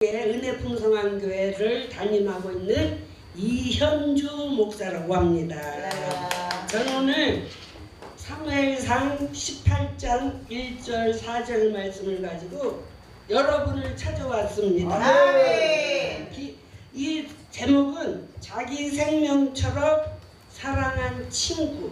은혜 풍성한 교회를 담임하고 있는 이현주 목사라고 합니다. 저는 오늘 사무엘상 18장 1절 4절 말씀을 가지고 여러분을 찾아왔습니다. 이 제목은 자기 생명처럼 사랑한 친구.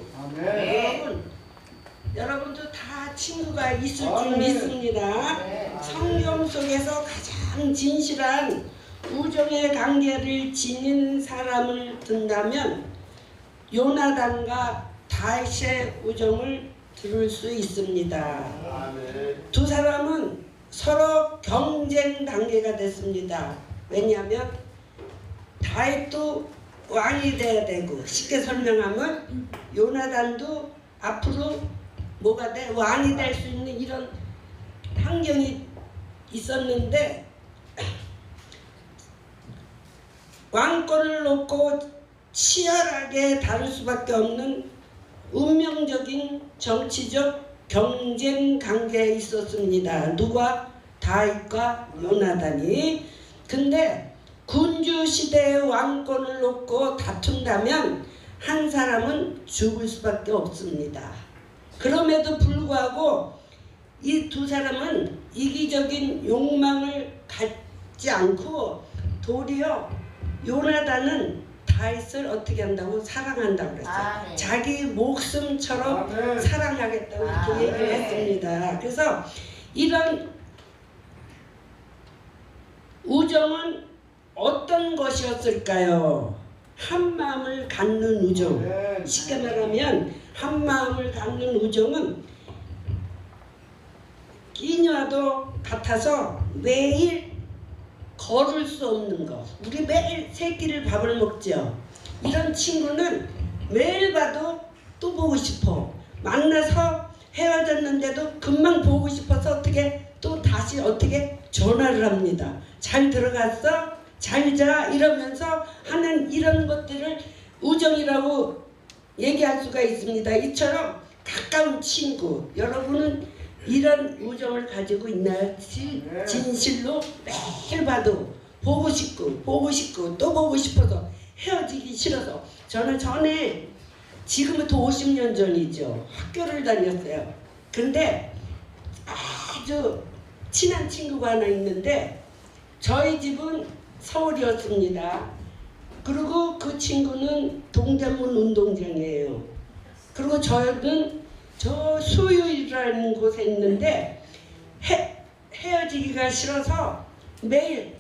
여러분도 다 친구가 있을 줄 믿습니다. 성경 속에서 가장 진실한 우정의 관계를 지닌 사람을 든다면 요나단과 다윗의 우정을 들을 수 있습니다. 두 사람은 서로 경쟁 단계가 됐습니다. 왜냐하면 다윗도 왕이 돼야 되고, 쉽게 설명하면 요나단도 앞으로 뭐가 돼? 왕이 될 수 있는 이런 환경이 있었는데, 왕권을 놓고 치열하게 다룰 수밖에 없는 운명적인 정치적 경쟁 관계에 있었습니다. 누가? 다윗과 요나단이. 근데 군주 시대의 왕권을 놓고 다툰다면 한 사람은 죽을 수밖에 없습니다. 그럼에도 불구하고 이 두 사람은 이기적인 욕망을 갖지 않고 도리어 요나단은 다윗을 어떻게 한다고? 사랑한다고 그랬어요. 자기 목숨처럼 사랑하겠다고 이렇게 얘기를 했습니다. 그래서 이런 우정은 어떤 것이었을까요? 한 마음을 갖는 우정. 쉽게 말하면 한 마음을 갖는 우정은 끼녀도 같아서 매일 걸을 수 없는 것. 우리 매일 세 끼를 밥을 먹죠. 이런 친구는 매일 봐도 또 보고 싶어. 만나서 헤어졌는데도 금방 보고 싶어서 어떻게 또 다시 어떻게 전화를 합니다. 잘 들어갔어? 잘 자? 이러면서 하는 이런 것들을 우정이라고 얘기할 수가 있습니다. 이처럼 가까운 친구, 여러분은 이런 우정을 가지고 있나요? 진실로 매일 봐도 보고 싶고 또 보고 싶어서 헤어지기 싫어서. 저는 전에 지금부터 50년 전이죠. 학교를 다녔어요. 근데 아주 친한 친구가 하나 있는데 저희 집은 서울이었습니다. 그리고 그 친구는 동대문 운동장이에요. 그리고 저는 저 수유이라는 곳에 있는데 헤어지기가 싫어서 매일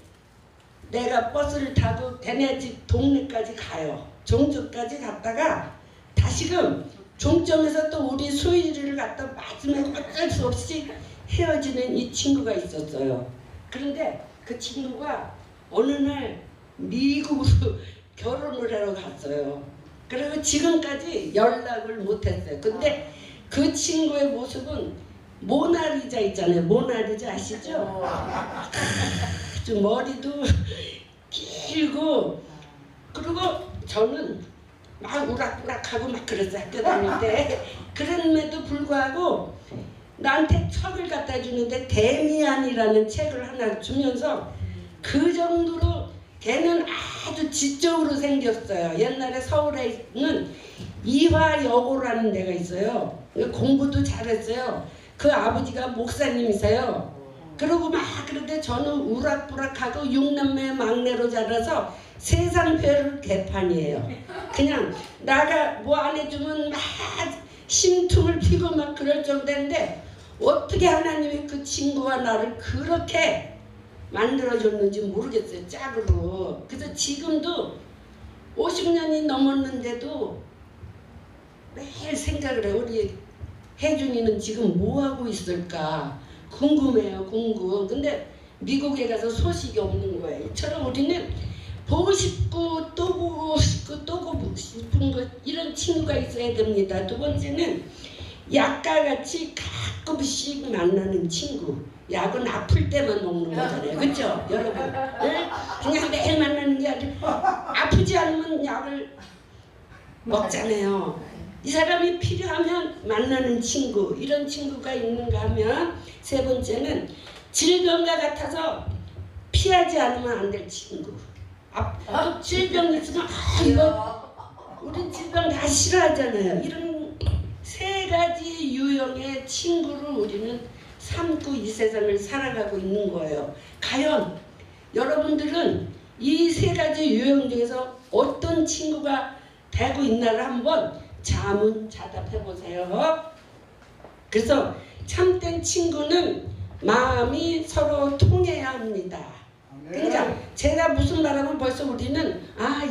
내가 버스를 타고 걔네 집 동네까지 가요. 종점까지 갔다가 다시금 종점에서 또 우리 수유이를 갖다 맞으면 어쩔 수 없이 헤어지는 이 친구가 있었어요. 그런데 그 친구가 어느 날 미국으로 결혼을 하러 갔어요. 그리고 지금까지 연락을 못했어요. 근데 그 친구의 모습은 모나리자 있잖아요. 모나리자 아시죠? 아주 머리도 길고, 그리고 저는 막 우락부락하고 막 그랬어요. 학교 다닐 때. 그럼에도 불구하고 나한테 책을 갖다 주는데 데미안이라는 책을 하나 주면서 그 정도로 걔는 아주 지적으로 생겼어요. 옛날에 서울에는 이화여고라는 데가 있어요. 공부도 잘했어요. 그 아버지가 목사님이세요. 그러고 막 그런데 저는 우락부락하고 6남매 막내로 자라서 세상 별을 개판이에요. 그냥 나가 뭐 안 해주면 막 심퉁을 피고 막 그럴 정도인데 어떻게 하나님이 그 친구와 나를 그렇게 만들어줬는지 모르겠어요. 짝으로. 그래서 지금도 50년이 넘었는데도 매일 생각을 해요. 우리 혜준이는 지금 뭐하고 있을까 궁금해요. 궁금. 근데 미국에 가서 소식이 없는 거예요. 이처럼 우리는 보고 싶고 또 보고 싶고 또 보고 싶은 것, 이런 친구가 있어야 됩니다. 두 번째는 약과 같이 가끔씩 만나는 친구. 약은 아플 때만 먹는 거잖아요. 그렇죠? 여러분. 네? 그냥 매일 만나는 게 아니라 아프지 않으면 약을 먹잖아요. 이 사람이 필요하면 만나는 친구, 이런 친구가 있는가 하면 세 번째는 질병과 같아서 피하지 않으면 안 될 친구. 또 질병 있으면 이거 우리 질병 다 싫어하잖아요. 이런 세 가지 유형의 친구를 우리는 삼고 이 세상을 살아가고 있는 거예요. 과연 여러분들은 이 세 가지 유형 중에서 어떤 친구가 되고 있나를 한번 자문자답해 보세요. 그래서 참된 친구는 마음이 서로 통해야 합니다. 그러니까 제가 무슨 말하면 벌써 우리는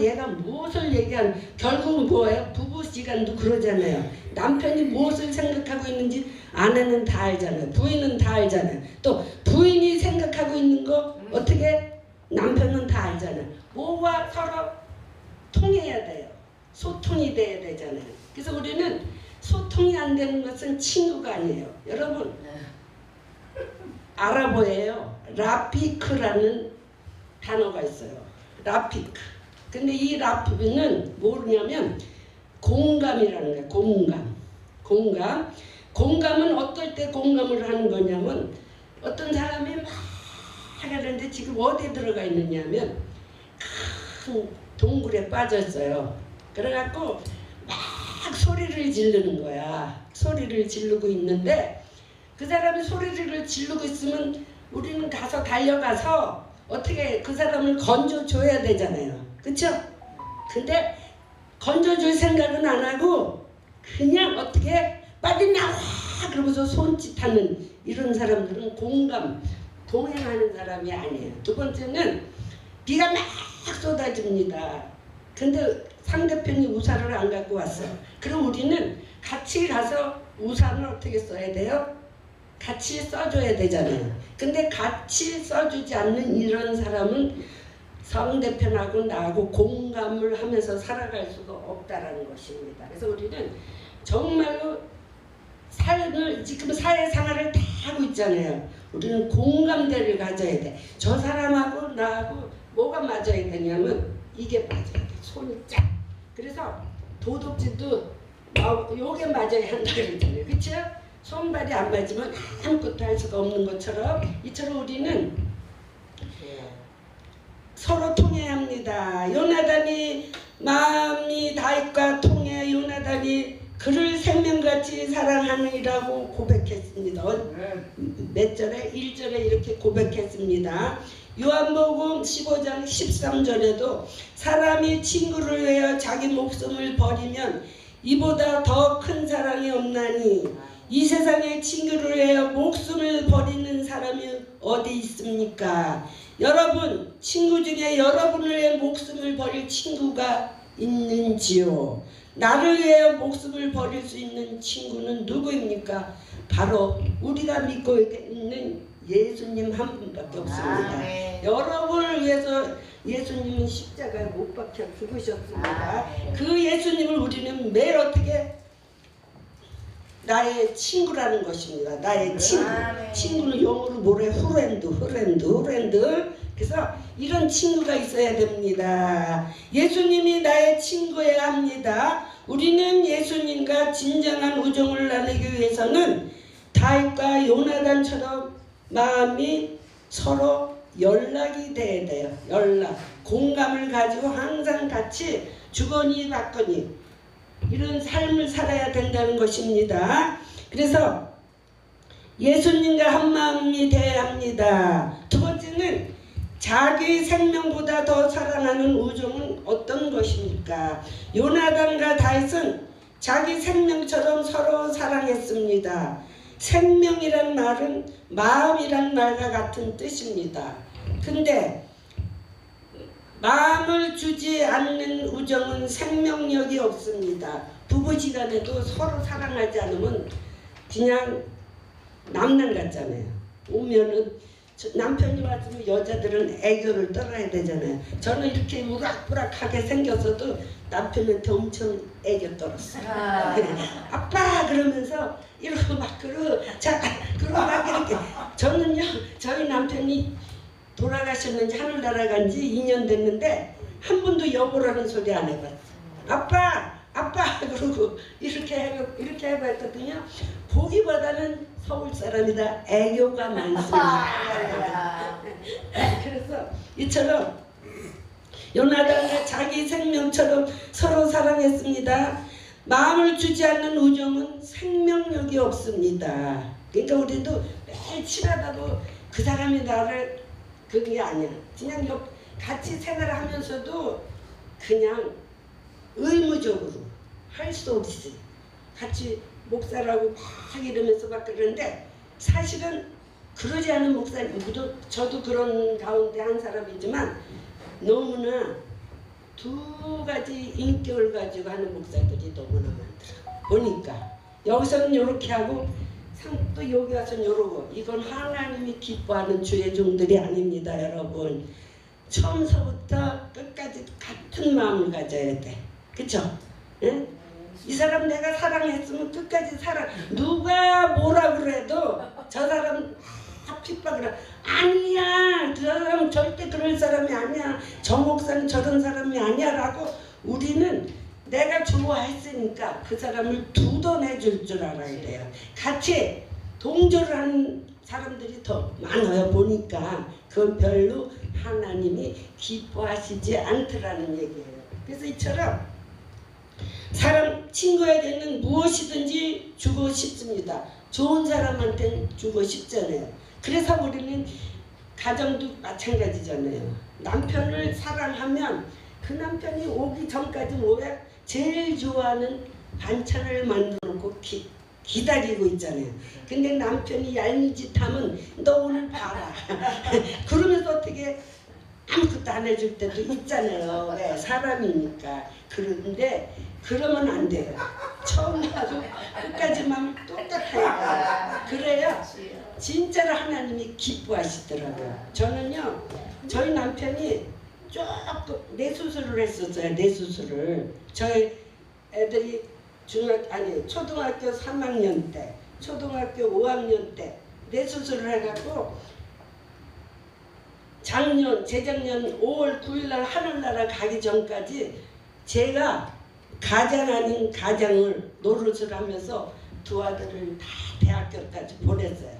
얘가 무엇을 얘기하는, 결국은 뭐예요? 부부시간도 그러잖아요. 남편이 무엇을 생각하고 있는지 아내는 다 알잖아요. 부인은 다 알잖아요. 또 부인이 생각하고 있는 거 어떻게 남편은 다 알잖아요. 뭐와 서로 통해야 돼요. 소통이 돼야 되잖아요. 그래서 우리는 소통이 안 되는 것은 친구가 아니에요. 여러분 아랍어예요. 라피크라는 단어가 있어요. 라피크. 근데 이 라피크는 뭐냐면 공감이라는 거예요. 공감. 공감은 어떨 때 공감을 하는 거냐면 어떤 사람이 막 하는데 지금 어디에 들어가 있느냐면 큰 동굴에 빠졌어요. 그래갖고 막 소리를 지르는 거야. 소리를 지르고 있는데 그 사람이 소리를 지르고 있으면 우리는 가서 달려가서 어떻게 그 사람을 건져줘야 되잖아요. 그쵸? 근데 건져줄 생각은 안 하고 그냥 어떻게 빨리 나와 그러면서 손짓하는 이런 사람들은 동행하는 사람이 아니에요. 두 번째는 비가 막 쏟아집니다. 근데 상대편이 우산을 안 갖고 왔어요. 그럼 우리는 같이 가서 우산을 어떻게 써야 돼요? 같이 써줘야 되잖아요. 근데 같이 써주지 않는 이런 사람은 상대편하고 나하고 공감을 하면서 살아갈 수가 없다라는 것입니다. 그래서 우리는 정말로 삶을 지금 사회생활을 다 하고 있잖아요. 우리는 공감대를 가져야 돼. 저 사람하고 나하고 뭐가 맞아야 되냐면 이게 맞아야 돼. 손이 쫙. 그래서 도둑질도 요게 맞아야 한다 그러잖아요. 그렇죠? 손발이 안 맞으면 아무것도 할 수가 없는 것처럼 이처럼 우리는 서로 통해야 합니다. 요나단이 마음이 다윗과 통해 요나단이 그를 생명같이 사랑하느니라고 고백했습니다. 몇 절에? 1절에 이렇게 고백했습니다. 요한복음 15장 13절에도 사람이 친구를 위하여 자기 목숨을 버리면 이보다 더 큰 사랑이 없나니 이 세상에 친구를 위하여 목숨을 버리는 사람이 어디 있습니까? 여러분, 친구 중에 여러분을 위해 목숨을 버릴 친구가 있는지요? 나를 위해 목숨을 버릴 수 있는 친구는 누구입니까? 바로 우리가 믿고 있는 예수님 한 분밖에 없습니다. 여러분을 위해서 예수님은 십자가에 못 박혀 죽으셨습니다. 그 예수님을 우리는 매일 어떻게 나의 친구라는 것입니다. 나의 친구. 친구는 영어로 뭐래? 후렌드. 그래서 이런 친구가 있어야 됩니다. 예수님이 나의 친구여야 합니다. 우리는 예수님과 진정한 우정을 나누기 위해서는 다윗과 요나단처럼 마음이 서로 연락이 돼야 돼요. 공감을 가지고 항상 같이 주거니 받거니 이런 삶을 살아야 된다는 것입니다. 그래서 예수님과 한 마음이 돼야 합니다. 두 번째는 자기 생명보다 더 사랑하는 우정은 어떤 것입니까? 요나단과 다윗은 자기 생명처럼 서로 사랑했습니다. 생명이란 말은 마음이란 말과 같은 뜻입니다. 근데 마음을 주지 않는 우정은 생명력이 없습니다. 부부지간에도 서로 사랑하지 않으면 그냥 남남 같잖아요. 오면은 남편이 왔으면 여자들은 애교를 떨어야 되잖아요. 저는 이렇게 우락부락하게 생겼어도 남편한테 엄청 애교 떨었어요. 아빠 그러면서 이러고 막 그러고 막 이렇게. 저는요 저희 남편이 돌아가셨는지 하늘 날아간 지 2년 됐는데 한 번도 여보라는 소리 안 해봤어요. 아빠 그러고 이렇게 해봤거든요. 보기보다는 서울 사람이다 애교가 많습니다. 그래서 이처럼 요나단과 자기 생명처럼 서로 사랑했습니다. 마음을 주지 않는 우정은 생명력이 없습니다. 그러니까 우리도 매일 친하다고 그 사람이 나를 그게 아니야. 그냥 같이 생활하면서도 그냥 의무적으로 할 수 없이 같이 목사라고 막 이러면서 막 그러는데 사실은 그러지 않은 목사님도 저도 그런 가운데 한 사람이지만 너무나 두 가지 인격을 가지고 하는 목사들이 너무나 많더라. 보니까 여기서는 이렇게 하고 또 여기 와서는 이러고 이건 하나님이 기뻐하는 주의 종들이 아닙니다. 여러분 처음서부터 끝까지 같은 마음을 가져야 돼. 그쵸? 예? 이 사람 내가 사랑했으면 끝까지 사랑. 누가 뭐라 그래도 저 사람 핍박을 아니야. 저 사람 절대 그럴 사람이 아니야. 저 목사는 저런 사람이 아니야 라고 우리는 내가 좋아했으니까 그 사람을 두던해줄 줄 알아야 돼요. 같이 동조를 하는 사람들이 더 많아요. 보니까 그건 별로 하나님이 기뻐하시지 않더라는 얘기예요. 그래서 이처럼 사람 친구에게는 무엇이든지 주고 싶습니다. 좋은 사람한테는 주고 싶잖아요. 그래서 우리는 가정도 마찬가지잖아요. 남편을 사랑하면 그 남편이 오기 전까지 뭐야? 제일 좋아하는 반찬을 만들어 놓고 기다리고 있잖아요. 근데 남편이 얄미짓 하면 너 오늘 봐라. 그러면서 어떻게 아무것도 안 해줄 때도 있잖아요. 왜? 사람이니까. 그런데 그러면 안 돼요. 처음하고 끝까지만 똑같아요. 그래야 진짜로 하나님이 기뻐하시더라고요. 저는요, 저희 남편이 조금 뇌수술을 했었어요. 뇌수술을. 저희 애들이 초등학교 3학년 때, 초등학교 5학년 때 뇌수술을 해갖고 재작년 5월 9일 날 하늘나라 가기 전까지 제가 가장 아닌 가장을 노릇을 하면서 두 아들을 다 대학교까지 보냈어요.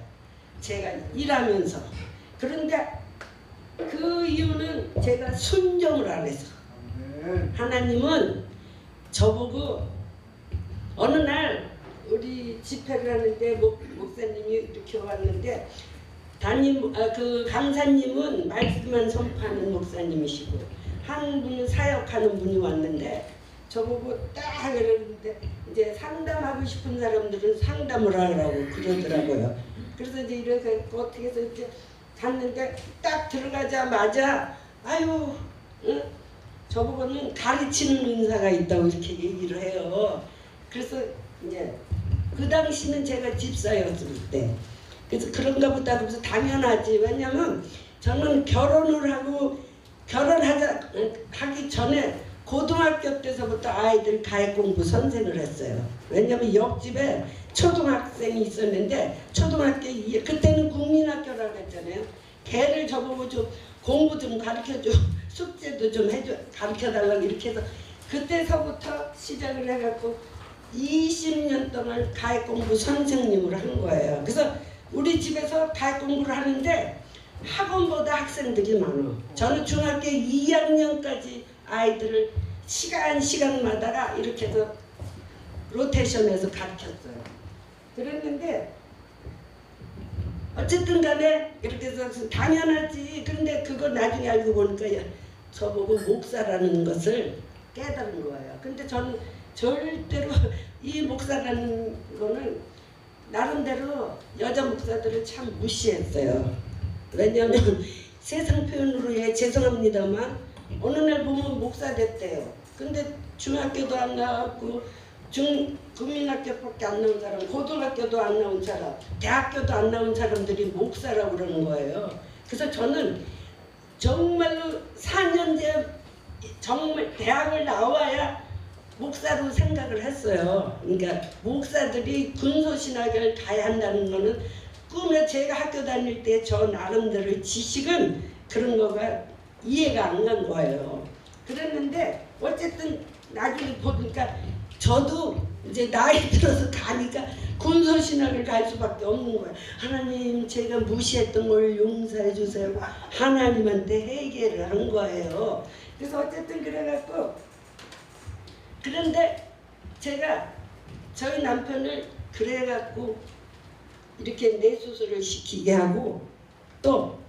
제가 일하면서. 그런데 그 이유는 제가 순종을 안 해서. 하나님은 저보고 어느 날 우리 집회를 하는데 목사님이 이렇게 왔는데 그 강사님은 말씀만 선포하는 목사님이시고 한 분은 사역하는 분이 왔는데 저보고 딱 그러는데 이제 상담하고 싶은 사람들은 상담을 하라고 그러더라고요. 그래서 이제 이렇게 어떻게 해서 이제 갔는데 딱 들어가자마자 아유 응? 저보고는 가르치는 은사가 있다고 이렇게 얘기를 해요. 그래서 이제 그 당시는 제가 집사였을 때 그래서 그런가 보다 그래서 당연하지. 왜냐면 저는 하기 전에 고등학교 때서부터 아이들 가액공부 선생을 했어요. 왜냐면 옆집에 초등학생이 있었는데 초등학교 그때는 국민학교라고 했잖아요. 걔를 저보고 좀 공부 좀 가르쳐줘, 숙제도 좀 해줘, 가르쳐달라고 이렇게 해서 그때서부터 시작을 해갖고 20년 동안 가액공부 선생님을 한 거예요. 그래서 우리 집에서 가액공부를 하는데 학원보다 학생들이 많아. 저는 중학교 2학년까지 아이들을 시간마다 이렇게 해서 로테이션해서 가르쳤어요. 그랬는데 어쨌든 간에 이렇게 해서 당연하지. 그런데 그거 나중에 알고 보니까 저보고 목사라는 것을 깨달은 거예요. 근데 저는 절대로 이 목사라는 거는 나름대로 여자 목사들을 참 무시했어요. 왜냐하면 세상 표현으로 죄송합니다만 어느 날 보면 목사 됐대요. 근데 중학교도 안 나왔고 국민학교밖에 안 나온 사람, 고등학교도 안 나온 사람, 대학교도 안 나온 사람들이 목사라고 그러는 거예요. 그래서 저는 정말로 4년제 정말 대학을 나와야 목사로 생각을 했어요. 그러니까 목사들이 군소신학을 가야 한다는 거는 꿈에 제가 학교 다닐 때 저 나름대로 지식은 그런 거가 이해가 안 간 거예요. 그랬는데 어쨌든 나중에 보니까 저도 이제 나이 들어서 가니까 군소신앙을 갈 수밖에 없는 거야. 하나님 제가 무시했던 걸 용서해 주세요. 하나님한테 회개를 한 거예요. 그래서 어쨌든 그래갖고 그런데 제가 저희 남편을 그래갖고 이렇게 뇌수술을 시키게 하고 또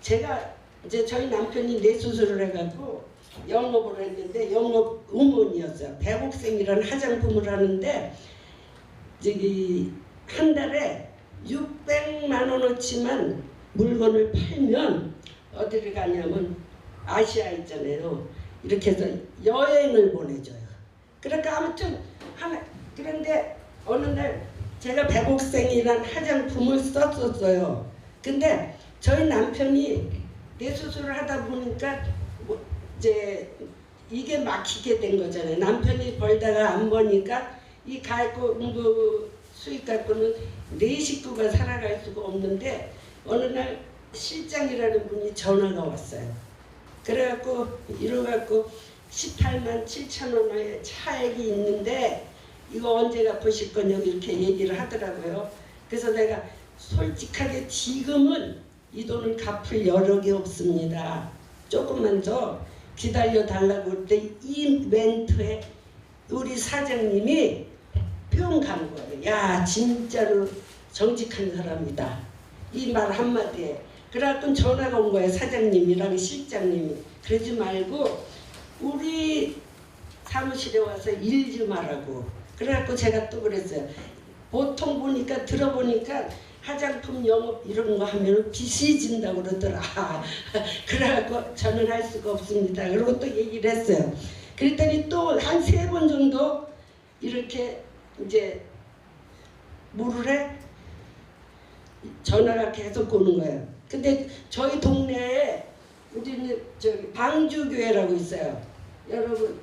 제가 이제 저희 남편이 뇌수술을 해갖고 영업을 했는데 영업 의무원이었어요. 백옥생이라는 화장품을 하는데 저기 한 달에 600만 원어치만 물건을 팔면 어디를 가냐면 아시아 있잖아요. 이렇게 해서 여행을 보내줘요. 그러니까 아무튼 그런데 어느 날 제가 백옥생이라는 화장품을 썼었어요. 근데 저희 남편이 뇌수술을 하다 보니까 이제 이게 막히게 된 거잖아요. 남편이 벌다가 안 버니까 이 가입고 수익 갖고는 네 식구가 살아갈 수가 없는데 어느 날 실장이라는 분이 전화가 왔어요. 그래갖고 이래갖고 18만 7천 원의 차액이 있는데 이거 언제 갚으실 거냐고 이렇게 얘기를 하더라고요. 그래서 내가 솔직하게 지금은 이 돈을 갚을 여력이 없습니다. 조금만 더 기다려 달라고 그때 이 멘트에 우리 사장님이 뿅 간 거예요. 야 진짜로 정직한 사람이다. 이 말 한마디에. 그래갖고 전화가 온 거예요. 사장님이랑 실장님이. 그러지 말고 우리 사무실에 와서 일 좀 하라고. 그래갖고 제가 또 그랬어요. 보통 보니까 들어보니까 화장품 영업 이런 거 하면 빚이 진다고 그러더라. 그래갖고 저는 할 수가 없습니다. 그리고 또 얘기를 했어요. 그랬더니 또 한 3번 정도 이렇게 이제 모르래 전화가 계속 오는 거예요. 근데 저희 동네에 우리는 저기 방주교회라고 있어요. 여러분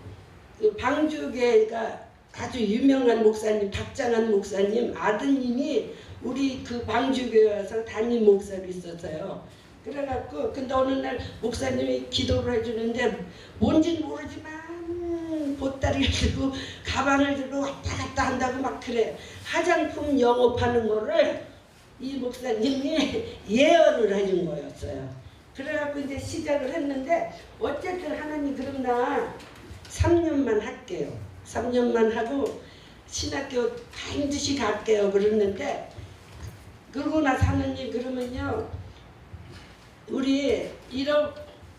방주교회가 아주 유명한 목사님 박장한 목사님 아드님이 우리 그 방주교회 와서 담임 목사로 있었어요. 그래갖고 근데 어느 날 목사님이 기도를 해주는데 뭔진 모르지만 보따리를 들고 가방을 들고 왔다 갔다 한다고 막 그래. 화장품 영업하는 거를 이 목사님이 예언을 해준 거였어요. 그래갖고 이제 시작을 했는데 어쨌든 하나님 그럼 나 3년만 할게요. 3년만 하고 신학교 반드시 갈게요. 그랬는데 그러고 나서 하나님 그러면요 우리 1억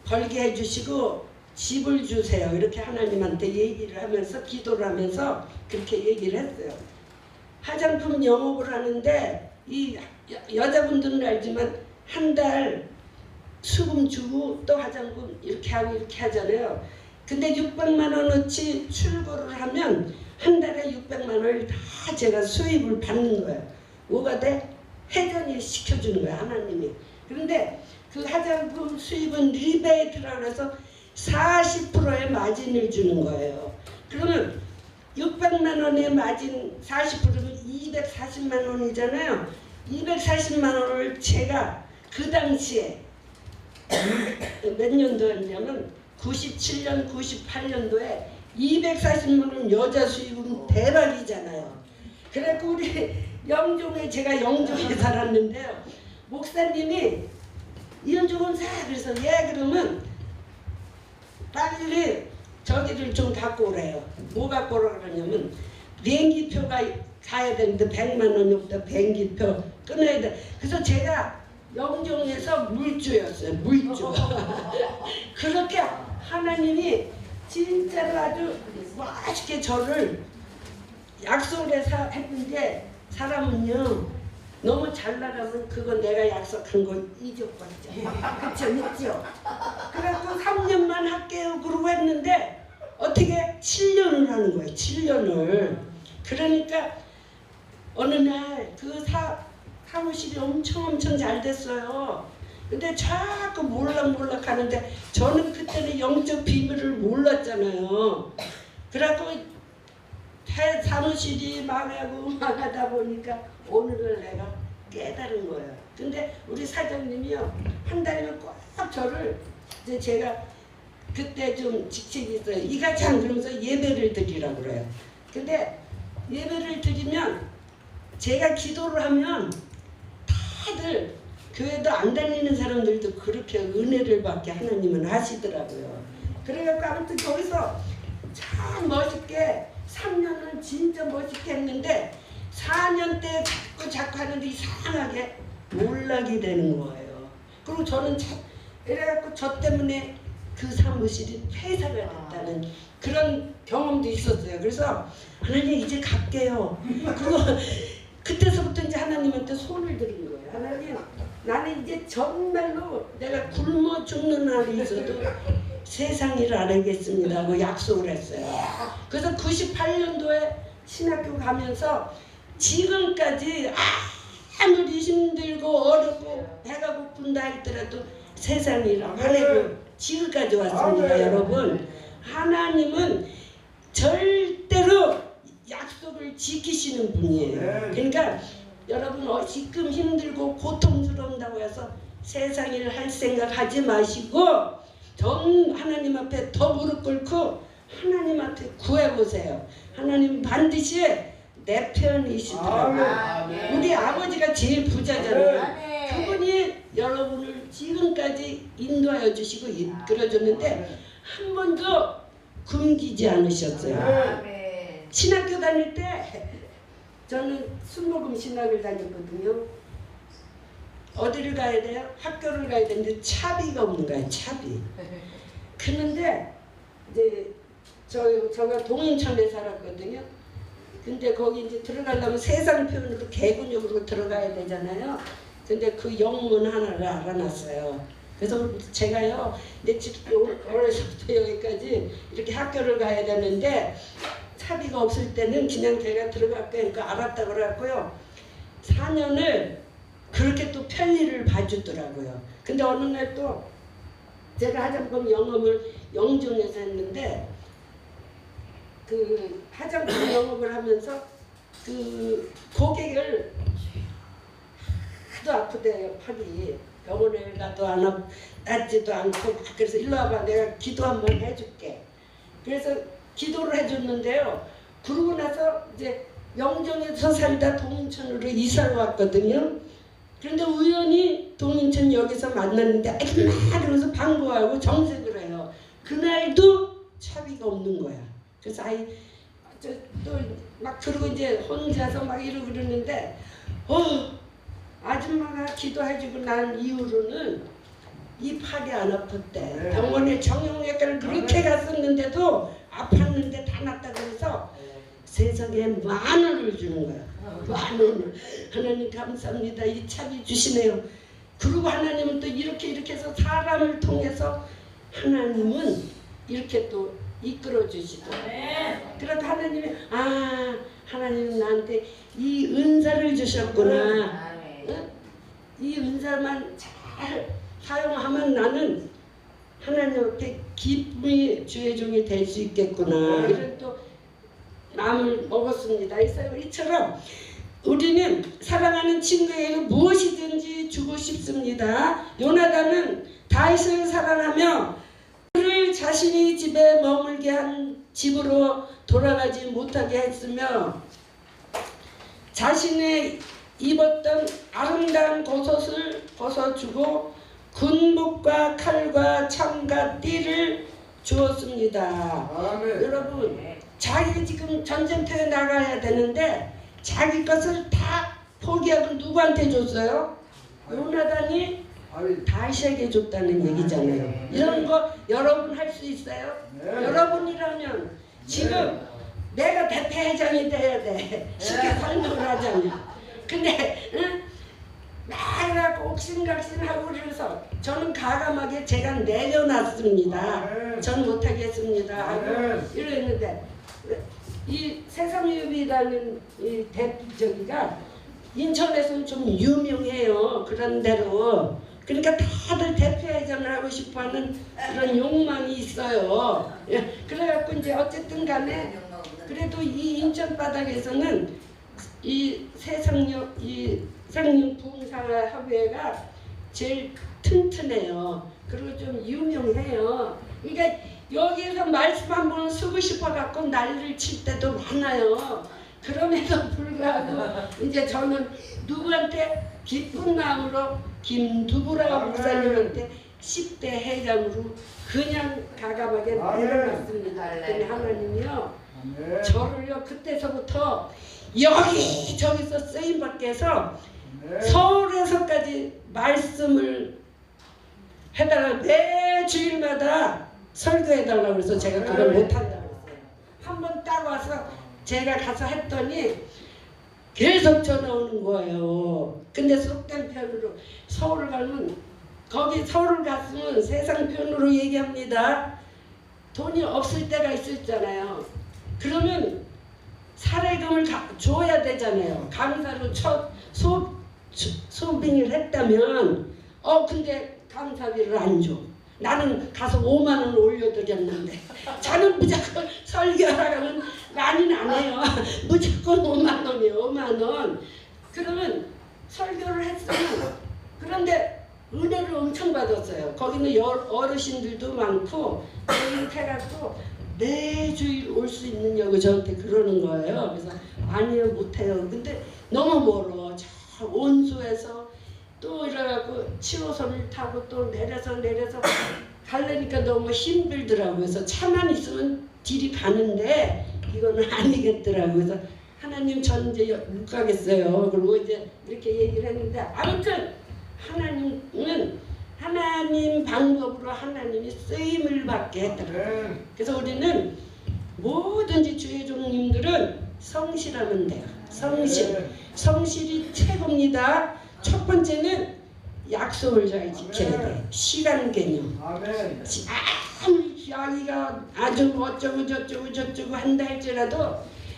벌게 해주시고 집을 주세요. 이렇게 하나님한테 얘기를 하면서 기도를 하면서 그렇게 얘기를 했어요. 화장품 영업을 하는데 이 여자분들은 알지만 한 달 수금 주고 또 화장품 이렇게 하고 이렇게 하잖아요. 근데 600만 원어치 출고를 하면 한 달에 600만 원을 다 제가 수입을 받는 거예요. 뭐가 돼? 회전이 시켜주는 거야 하나님이. 그런데 그 화장품 수입은 리베이트라고 해서 40%의 마진을 주는 거예요. 그러면 600만 원의 마진 40%면 240만 원이잖아요. 240만 원을 제가 그 당시에 몇 년도였냐면 97년, 98년도에 240만 원 여자 수입은 대박이잖아요. 그래갖고 우리 영종에 제가 영종에 살았는데요. 목사님이 이런 사 그래서 예 그러면 빨리 저기를 좀 갖고 오래요. 뭐 갖고 오라 그러냐면 비행기표가 가야 되는데 100만 원이 없다. 비행기표 끊어야 돼. 그래서 제가 영종에서 물주였어요. 물주. 그렇게 하나님이 진짜로 아주 맛있게 저를 약속을 해서 했는데 사람은요 너무 잘 나가면 그건 내가 약속한 거 잊어버리죠. 그쵸 있죠. 그래서 3년만 할게요 그러고 했는데 어떻게 7년을 하는 거예요. 7년을. 그러니까 어느 날 그 사무실이 엄청 잘 됐어요. 근데 자꾸 몰락 하는데 저는 그때는 영적 비밀을 몰랐잖아요. 그래갖고 사무실이 망하다 보니까 오늘을 내가 깨달은 거예요. 근데 우리 사장님이요 한 달이면 꼭 저를 이제 제가 그때 좀 직책이 있어요. 이같이 안 그러면서 예배를 드리라고 그래요. 근데 예배를 드리면 제가 기도를 하면 다들 교회도 안 다니는 사람들도 그렇게 은혜를 받게 하나님은 하시더라고요. 그래갖고 아무튼 거기서 참 멋있게 3년은 진짜 멋있게 했는데 4년 때 자꾸 하는데 이상하게 몰락이 되는 거예요. 그리고 저는 이래갖고 저 때문에 그 사무실이 폐사가 됐다는 그런 경험도 있었어요. 그래서 하나님 이제 갈게요. 그리고 그때서부터 이제 하나님한테 손을 들은 거예요. 하나님 나는 이제 정말로 내가 굶어 죽는 날이 있어도 세상 일을 안 하겠습니다 하고 약속을 했어요. 그래서 98년도에 신학교 가면서 지금까지 아무리 힘들고 어렵고 배가 고픈다 할지라도 세상 일을 안 하고 지금까지 왔습니다. 여러분 하나님은 절대로 약속을 지키시는 분이에요. 그러니까 여러분 지금 힘들고 고통스러운다고 해서 세상 일을 할 생각 하지 마시고 전 하나님 앞에 더 무릎 꿇고 하나님한테 구해보세요. 하나님 반드시 내 편이시더라고요. 우리 아버지가 제일 부자잖아요. 그분이 여러분을 지금까지 인도하여 주시고 이끌어줬는데 한 번도 굶기지 않으셨어요. 신학교 다닐 때 저는 순복음 신학을 다녔거든요. 어디를 가야 돼요? 학교를 가야 되는데 차비가 없는 거예요. 차비. 그런데 이제 저가 동인천에 살았거든요. 근데 거기 이제 들어가려면 세상 표현으로 개근역으로 들어가야 되잖아요. 근데 그 영문 하나를 알아놨어요. 그래서 제가요, 내 집 어려서부터 여기까지 이렇게 학교를 가야 되는데 차비가 없을 때는 그냥 제가 들어갈게 그러니까 알았다 그래갖고요. 4년을 그렇게 또 편리를 봐주더라고요. 근데 어느 날 또 제가 화장품 영업을 영종에서 했는데 그 화장품 영업을 하면서 그 고객을 하도 아프대요. 팔이 병원에 가도 안 낫지도 않고 그래서 일로 와봐 내가 기도 한번 해줄게. 그래서 기도를 해줬는데요. 그러고 나서 이제 영종에서 살다 동인천으로 이사를 왔거든요. 그런데 우연히 동인천 여기서 만났는데 그러면서 방구하고 정색을 해요. 그날도 차비가 없는 거야. 그래서 또 막 그러고 이제 혼자서 막 이러고 그러는데 아줌마가 기도해주고 난 이후로는 이 팔이 안 아팠대. 병원에 정형외과를 그렇게 갔었는데도 아팠는데 다 낫다 그래서 세상에 만 원을 주는 거야. 만 원을. 하나님 감사합니다. 이 차비 주시네요. 그리고 하나님은 또 이렇게 해서 사람을 통해서 하나님은 이렇게 또 이끌어 주시더라고요. 그래서 하나님이 하나님은 나한테 이 은사를 주셨구나. 이 은사만 잘 사용하면 나는 하나님 앞에 기쁨의 주의 종이 될 수 있겠구나. 이런 또 마음을 먹었습니다. 그래서 이처럼 우리는 사랑하는 친구에게 무엇이든지 주고 싶습니다. 요나단은 다윗을 사랑하며 그를 자신이 집에 머물게 한 집으로 돌아가지 못하게 했으며 자신의 입었던 아름다운 겉옷을 벗어주고 군복과 칼과 창과 띠를 주었습니다. 여러분 자기 지금 전쟁터에 나가야 되는데 자기 것을 다 포기하고 누구한테 줬어요? 요나단이 다윗에게 줬다는 얘기잖아요. 이런 거 여러분 할 수 있어요? 여러분이라면 지금 내가 대표회장이 돼야 돼. 쉽게 설명을 하자면. 근데 막 옥신각신하고 그래서 저는 가감하게 제가 내려놨습니다. 전 못하겠습니다 하고 이랬는데 이 세상유비라는 이 저기가 인천에서는 좀 유명해요. 그런 대로. 그러니까 다들 대표회장을 하고 싶어하는 그런 욕망이 있어요. 그래갖고 이제 어쨌든 간에 그래도 이 인천 바닥에서는 이 세상용 부흥사합회가 제일 튼튼해요. 그리고 좀 유명해요. 그러니까 여기에서 말씀 한 번 쓰고 싶어 갖고 난리를 칠 때도 많아요. 그럼에도 불구하고 이제 저는 누구한테 기쁜 마음으로 김두부라 목사님한테 10대 회장으로 그냥 가감하게 내려갔습니다. 그랬더니 하나님이요 저를요 그때서부터 여기저기서 쓰임받게 해서 서울에서까지 말씀을 해달라고 매 주일마다 설교해달라고 그래서 제가 그걸 못한다고 했어요. 한번 따라와서 제가 가서 했더니 계속 전화 오는 거예요. 근데 속된 편으로 서울 가면 거기 서울 갔으면 세상 편으로 얘기합니다. 돈이 없을 때가 있었잖아요. 그러면 사례금을 줘야 되잖아요. 강사로 첫 소빙을 했다면 근데 강사비를 안 줘. 나는 가서 5만 원 올려드렸는데 저는 무조건 설교하라면 많이는 안 해요. 무조건 5만 원이에요. 5만 원. 그러면 설교를 했으면 그런데 은혜를 엄청 받았어요. 거기는 어르신들도 많고 이렇게 해갖고 매주일 올 수 있느냐고 저한테 그러는 거예요. 그래서 아니요 못해요. 근데 너무 멀어. 저 온수에서 또 이래갖고 7호선을 타고 또 내려서 가려니까 너무 힘들더라고요. 그래서 차만 있으면 길이 가는데 이거는 아니겠더라고요. 그래서 하나님 전 이제 못 가겠어요. 그리고 이제 이렇게 얘기를 했는데 아무튼 하나님은 하나님 방법으로 하나님이 쓰임을 받게 했더라고요. 그래서 우리는 뭐든지 주의 종님들은 성실하면 돼요. 성실이 최고입니다. 첫 번째는 약속을 잘 지켜야 돼. 시간 개념. 아무리 아기가 아주 어쩌고 저쩌고 한다 할지라도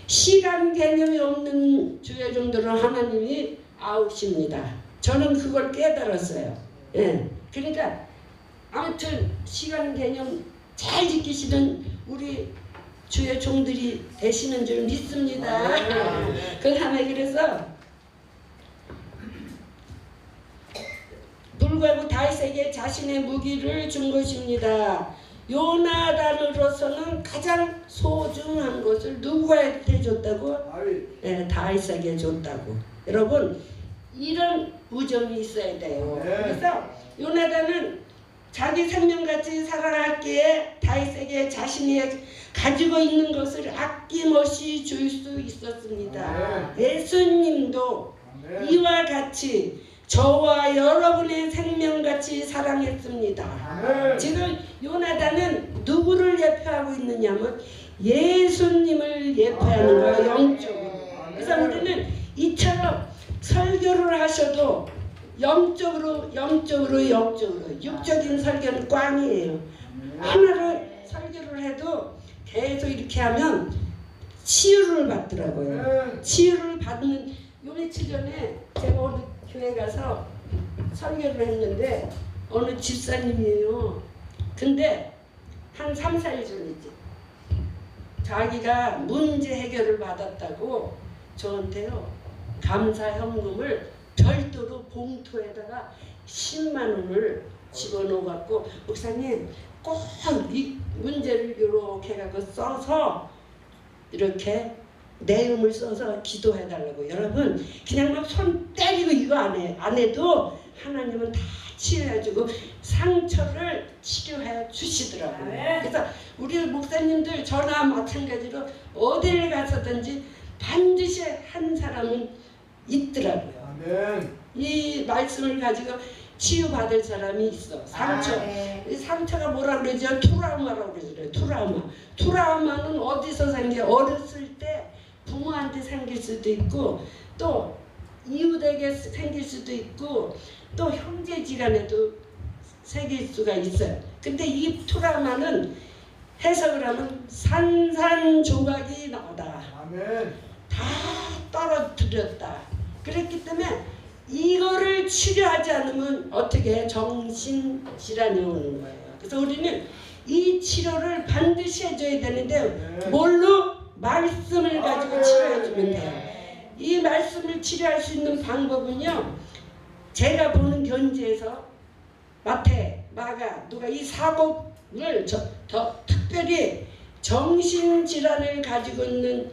시간 개념이 없는 주의 종들은 하나님이 아우십니다. 저는 그걸 깨달았어요. 예. 그러니까 아무튼 시간 개념 잘 지키시는 우리 주의 종들이 되시는 줄 믿습니다. 그 다음에 그래서 불구하고 다윗에게 자신의 무기를 준 것입니다. 요나단으로서는 가장 소중한 것을 누구한테 줬다고? 네, 다윗에게 줬다고. 여러분 이런 우정이 있어야 돼요. 그래서 요나단은 자기 생명같이 살아갔기에 다윗에게 자신이 가지고 있는 것을 아낌없이 줄 수 있었습니다. 예수님도 이와 같이 저와 여러분의 생명같이 사랑했습니다. 지금 요나단은 누구를 예표하고 있느냐면 예수님을 예표하는 거예요. 영적으로. 그래서 우리는 이처럼 설교를 하셔도 영적으로 육적인 설교는 꽝이에요. 하나를 설교를 해도 계속 이렇게 하면 치유를 받더라고요. 치유를 받는 요 며칠 전에 제가 어느 교회 가서 설교를 했는데 어느 집사님이에요. 근데 한 3, 4일 전이지. 자기가 문제 해결을 받았다고 저한테요. 감사 현금을 별도로 봉투에다가 10만 원을 집어넣어 갖고 목사님 꼭 이 문제를 이렇게 해갖고 써서 이렇게 내용을 써서 기도해 달라고. 여러분 그냥 막 손 때리고 이거 안 해도 하나님은 다 치료해주고 상처를 치료해 주시더라고요. 그래서 우리 목사님들 저나 마찬가지로 어딜 가서든지 반드시 한 사람은 있더라고요. 이 말씀을 가지고 치유받을 사람이 있어. 상처. 이 상처가 뭐라 그러죠? 트라우마라고 그러죠. 트라우마는 어디서 생겨? 어렸을 때 부모한테 생길 수도 있고 또 이웃에게 생길 수도 있고 또 형제지간에도 생길 수가 있어요. 근데 이 트라우마는 해석을 하면 산산조각이 나오다. 다 떨어뜨렸다. 그랬기 때문에 이거를 치료하지 않으면 어떻게 정신질환이 오는 거예요. 그래서 우리는 이 치료를 반드시 해줘야 되는데 뭘로? 말씀을 가지고 치료해주면 돼요. 이 말씀을 치료할 수 있는 방법은요. 제가 보는 견지에서 마태, 마가, 누가 이 사복을 더 특별히 정신질환을 가지고 있는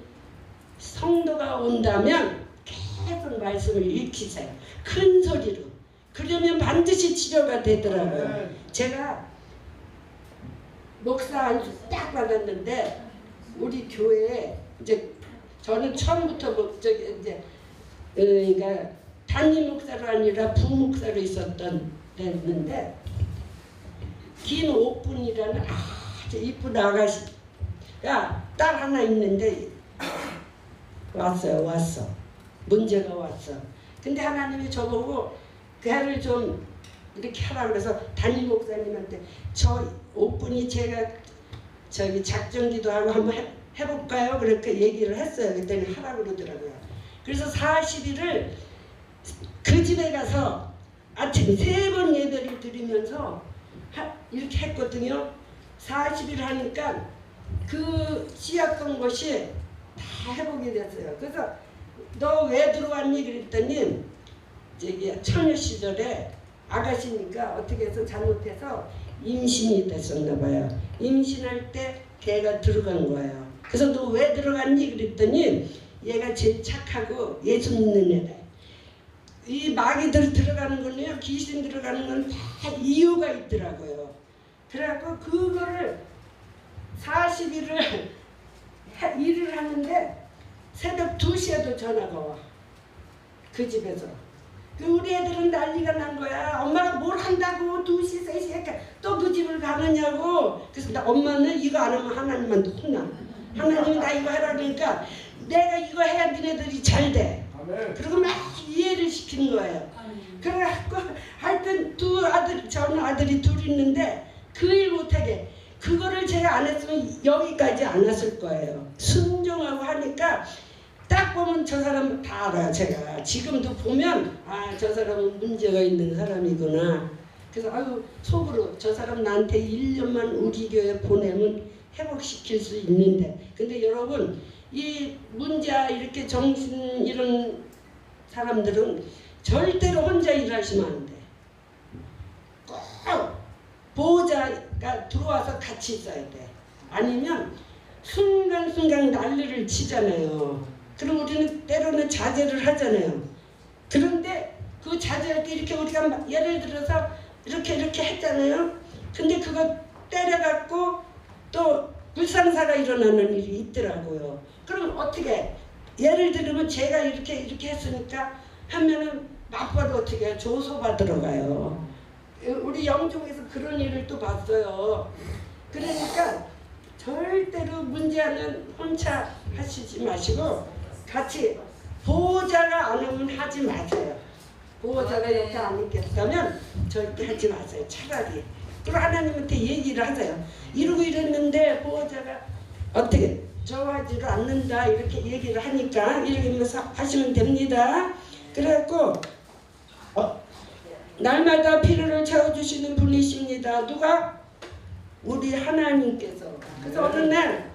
성도가 온다면 계속 말씀을 읽히세요. 큰 소리로. 그러면 반드시 치료가 되더라고요. 제가 목사 안수 딱 받았는데 우리 교회에 이제 저는 처음부터 이제 그러니까 담임 목사로 아니라 부목사로 있었던 데였는데 김옥분이라는 아주 이쁜 아가씨가 딸 하나 있는데 왔어. 문제가 왔어. 근데 하나님이 저보고 그 애를 좀 이렇게 하라 그래서 담임 목사님한테 저 옥분이 제가 저기 작정기도 하고 한번 해볼까요? 그렇게 얘기를 했어요. 그랬더니 하라고 그러더라고요. 그래서 40일을 그 집에 가서 아침 3번 예배를 드리면서 이렇게 했거든요. 40일 하니까 그 씨앗던 것이 다 회복이 됐어요. 그래서 너 왜 들어왔니? 그랬더니 저기 처녀 시절에 아가씨니까 어떻게 해서 잘못해서 임신이 됐었나 봐요. 임신할 때 걔가 들어간 거예요. 그래서 너 왜 들어갔니? 그랬더니 얘가 제일 착하고 예수 믿는 애다. 이 마귀들 들어가는 거는요, 귀신 들어가는 건 다 이유가 있더라고요. 그래갖고 그거를 40일을 일을 하는데 새벽 2시에도 전화가 와. 그 집에서. 우리 애들은 난리가 난 거야. 엄마가 뭘 한다고 2시, 3시에 또 그 집을 가느냐고. 그래서 나 엄마는 이거 안 하면 하나님한테 혼나. 하나님이 나 이거 해라 그러니까 내가 이거 해야 니네들이 잘 돼. 그리고 막 이해를 시키는 거예요. 그래갖고 하여튼 저는 아들이 둘 있는데 그 일 못하게 그거를 제가 안 했으면 여기까지 안 왔을 거예요. 순종하고 하니까 딱 보면 저 사람 다 알아요. 제가 지금도 보면 저 사람은 문제가 있는 사람이구나. 그래서 속으로 저 사람 나한테 1년만 우리 교회 보내면 회복시킬 수 있는데, 근데 여러분 이 문자 이렇게 정신 이런 사람들은 절대로 혼자 일하시면 안 돼. 꼭 보호자가 들어와서 같이 있어야 돼. 아니면 순간순간 난리를 치잖아요. 그럼 우리는 때로는 자제를 하잖아요. 그런데 그 자제할 때 이렇게 우리가 예를 들어서 이렇게 했잖아요. 근데 그거 때려갖고 또 불상사가 일어나는 일이 있더라고요. 그럼 어떻게 예를 들면 제가 이렇게 했으니까 하면은 나빠도 어떻게 해요? 조소받으러 가요. 우리 영종에서 그런 일을 또 봤어요. 그러니까 절대로 문제는 혼자 하시지 마시고 같이 보호자가 안 하면 하지 마세요. 보호자가 이렇게 안 있겠다면 절대 하지 마세요. 차라리. 그리고 하나님한테 얘기를 하세요. 이러고 이랬는데 보호자가 어떻게 좋아하지를 않는다 이렇게 얘기를 하니까 이렇게 하시면 됩니다. 그래갖고 날마다 필요를 채워주시는 분이십니다. 누가? 우리 하나님께서. 그래서 어느 날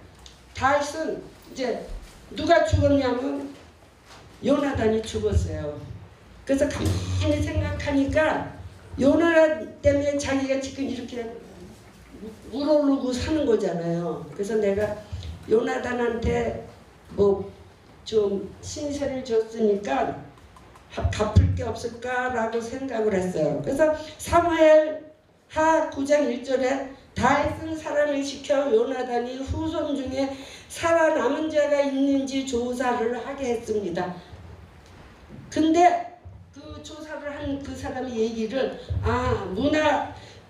다윗은 이제 누가 죽었냐면 요나단이 죽었어요. 그래서 가만히 생각하니까 요나단 때문에 자기가 지금 이렇게 우러르고 사는 거잖아요. 그래서 내가 요나단한테 뭐 좀 신세를 줬으니까 갚을 게 없을까라고 생각을 했어요. 그래서 사무엘 하 9장 1절에 다윗은 사람을 시켜 요나단이 후손 중에 살아남은 자가 있는지 조사를 하게 했습니다. 근데 그 조사를 한 그 사람이 얘기를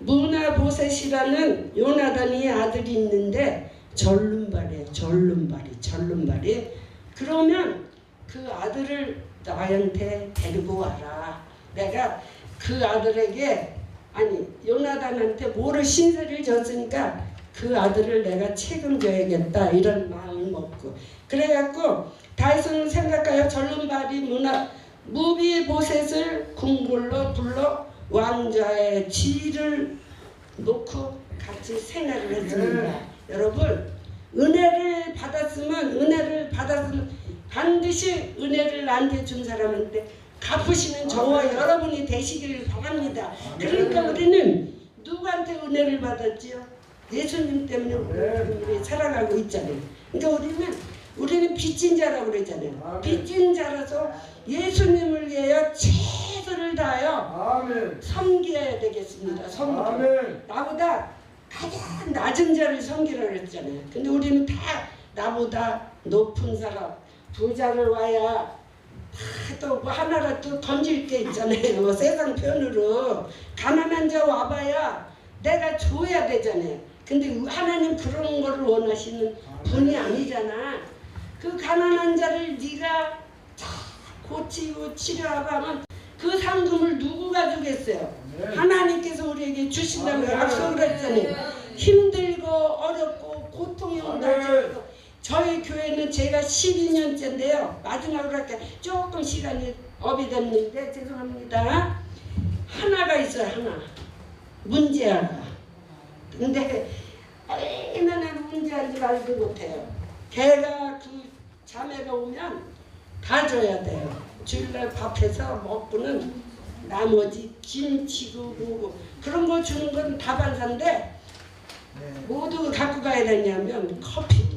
무나보셋이라는 요나단이 아들이 있는데 절름발이에요. 절름발이. 그러면 그 아들을 나한테 데리고 와라. 내가 그 아들에게 요나단한테 뭐를 신세를 졌으니까 그 아들을 내가 책임져야겠다 이런 마음을 먹고 그래갖고 다윗은 생각하여 절름발이 무비보셋을 궁궐로 불러 왕자의 지위를 놓고 같이 생활을 했습니다. 여러분 은혜를 받았으면 반드시 은혜를 나한테 준 사람한테 갚으시는 저와 여러분이 되시기를 바랍니다. 그러니까 우리는 누구한테 은혜를 받았지요? 예수님 때문에 우리 살아가고 있잖아요. 그러니까 우리는 우리는 빚진 자라고 그러잖아요. 빚진 자라서 예수님을 위하여 최선을 다하여 섬겨야 되겠습니다. 섬겨. 나보다 가장 낮은 자를 섬기라고 그랬잖아요. 근데 우리는 다 나보다 높은 사람, 부자를 와야 또 뭐 하나라도 던질 게 있잖아요. 뭐 세상 편으로 가난한 자 와봐야 내가 줘야 되잖아요. 근데 하나님 그런 거를 원하시는 분이 아니잖아. 그 가난한 자를 네가 고치고 치료하고 하면 그 상금을 누구가 주겠어요? 하나님께서 우리에게 주신다고 약속을 했잖아요. 힘들고 어렵고 고통이 온다고. 저희 교회는 제가 12년째인데요. 마지막으로 할게 조금 시간이 업이 됐는데 죄송합니다. 하나가 있어요. 하나. 문제아가. 근데 얼마나 문제한지 말도 못해요. 걔가 그 자매가 오면 다 줘야 돼요. 주일날 밥해서 먹고는 나머지 김치고 뭐고 그런 거 주는 건 다반사인데 모두 갖고 가야 되냐면 커피도.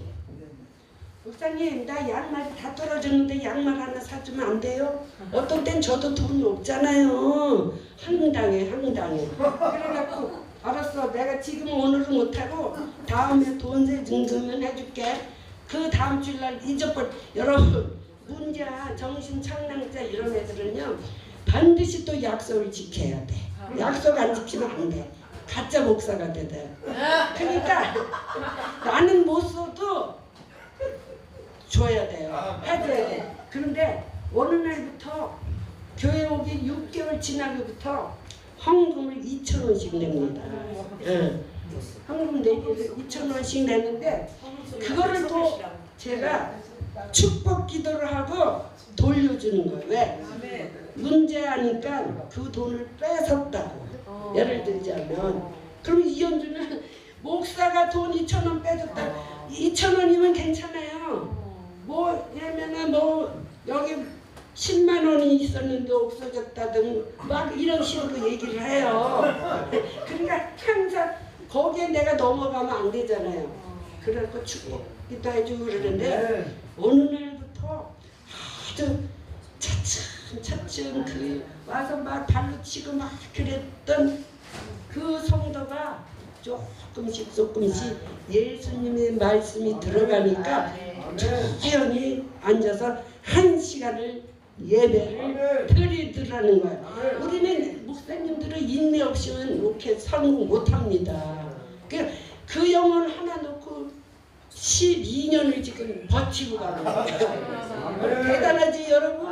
목사님 나 양말 다 떨어졌는데 양말 하나 사주면 안 돼요? 어떤 땐 저도 돈 없잖아요. 한 당에. 그래갖고 알았어 내가 지금 오늘은 못하고 다음에 돈세 정도면 해줄게. 그 다음 주일날 잊어버려. 여러분 문자 정신착량자 이런 애들은요 반드시 또 약속을 지켜야 돼. 약속 안 지키면 안 돼. 가짜 목사가 돼요. 그러니까 나는 못 써도 줘야 돼요. 해줘야 돼. 그런데 어느 날부터 교회 오기 6개월 지나고부터 헌금을 2,000원씩 냅니다. 예. 헌금 내기를 2,000원씩 내는데 그거를 또 제가 축복 기도를 하고 돌려주는 거예요. 왜? 문제하니까 그 돈을 뺏었다고. 예를 들자면 그럼 이현주는 목사가 돈 2,000원 빼줬다. 2,000원이면 괜찮아요. 뭐 예면은 뭐 여기 10만 원이 있었는데 없어졌다든 막 이런 식으로 얘기를 해요. 그러니까 항상 거기에 내가 넘어가면 안 되잖아요. 그래서 축복기도 해주고 그러는데 어느 날부터 아주 차츰 그 와서 막 발로 치고 막 그랬던 그 성도가 조금씩 예수님의 말씀이 들어가니까 조용히 앉아서 1시간을 예배를 드리더라는 거예요. 우리는 목사님들은 인내 없이는 이렇게 성공 못합니다. 그 영혼 하나 놓고 12년을 지금 버티고 가는 거예요. 대단하지 여러분?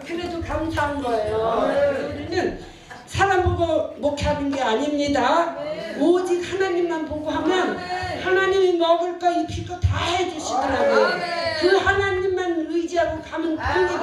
그래도 감사한 거예요. 그래서 우리는 사람 보고 목회하는 게 아닙니다. 오직 하나님만 보고 하면 하나님이 먹을 거 입힐 거 다 해주시더라고요. 그 하나님만 의지하고 가면 됩니다.